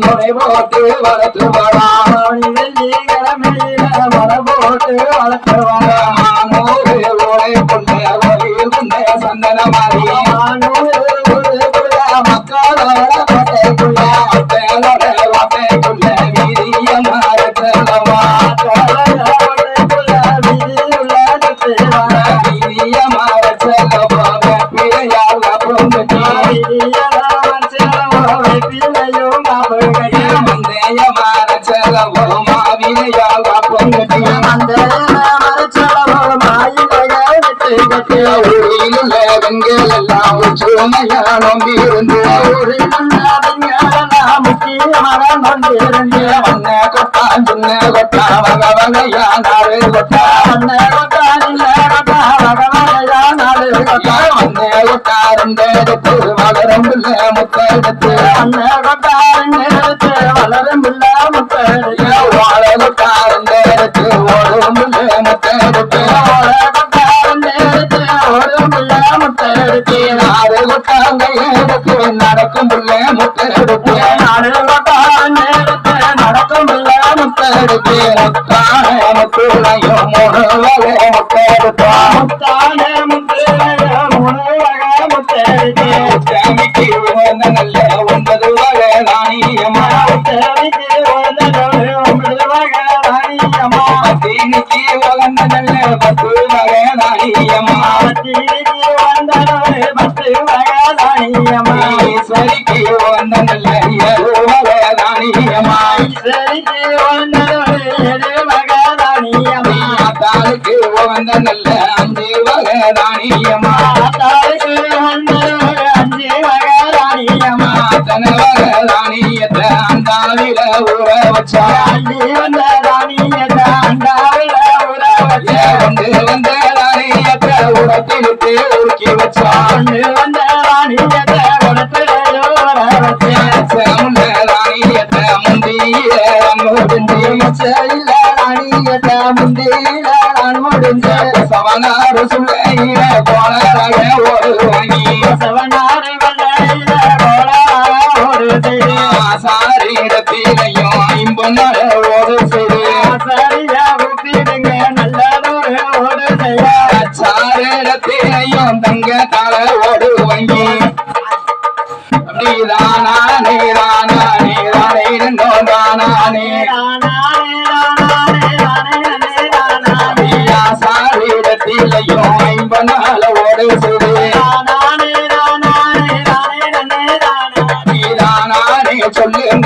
முறை போட்டு வளர்த்து போட்டு வளர்த்து சந்தன மாதிரி மக்களோட வீரிய மாறமா வீரிய மாற பிழையாக வெங்கெல்லாம் சுமையானம் இருந்து மண்ண கொட்டான் சின்ன கொட்டா வக வகையா நாடு கொட்டா கொட்டாரண்டெடுத்து வளரும் முத்தெடுத்து வளரும் வாழ கொட்டாரண்டெடுத்து ஓடும் முத்தெடுத்து நாடு கொட்டாங்க எடுத்து நடக்கும் புள்ள முத்தெடுத்து நாடு கொட்டாங்க நடக்கும் புள்ள முத்தெடுத்து முத்தான முத்துளையும் மூணு வகை முத்தெடுத்தா முத்தான முத்துளையும் மூணு வகை முத்தெடுத்து முத்தாமிக்கு உகந்த நல்ல 9 வகை ராணியம்மா முத்தாமிக்கு உகந்த 9 வகை ராணியம்மா தீனிக்கு உகந்த நல்ல 10 வகை ராணியம்மா தீனிக்கு உகந்த 10 வகை ராணியம்மா ஈஸ்வரிக்கு உகந்த நல்ல 7 வகை ராணியம்மா ஈஸ்வரிக்கு உகந்த 7 வகை ராணியம்மா தாளுக்கு உகந்த நல்ல 5 வகை ராணியம்மா தாளுக்கு உகந்த 5 வகை ராணியம்மா தன வகை ராணியத்தை அண்டாவில ஊற வச்சா அள்ளி வந்த ராணியத்தை அண்டாவில ஊற வச்சா வந்த ராணியத்தை உடத்திலிட்டு ஊக்கி வச்சா வந்த ராணியத்தை உடத்திலே ஊற வச்சா முள்ள ராணியத்தை முந்தியில முடிஞ்சு இல்ல ராணியத்தை முந்தியில முடிஞ்ச சவனாறு சுள்ளையில கோளராக ஒரு வாங்கி சவனாறு வெள்ளையில கோளராக ஒரு செய்தி சாரிடத்திலையும் 50 ஒரு செய்தி சரியா ஊத்திடுங்க நல்லதொரு ஒரு செய்ய சாரிடத்திலையும் தங்க தலை ஒரு வாங்கி அப்படிதானா நீரானா நீரானே நோடானே சாரிடத்திலையும் 50 ஓடு செய்தி சொல்லுங்க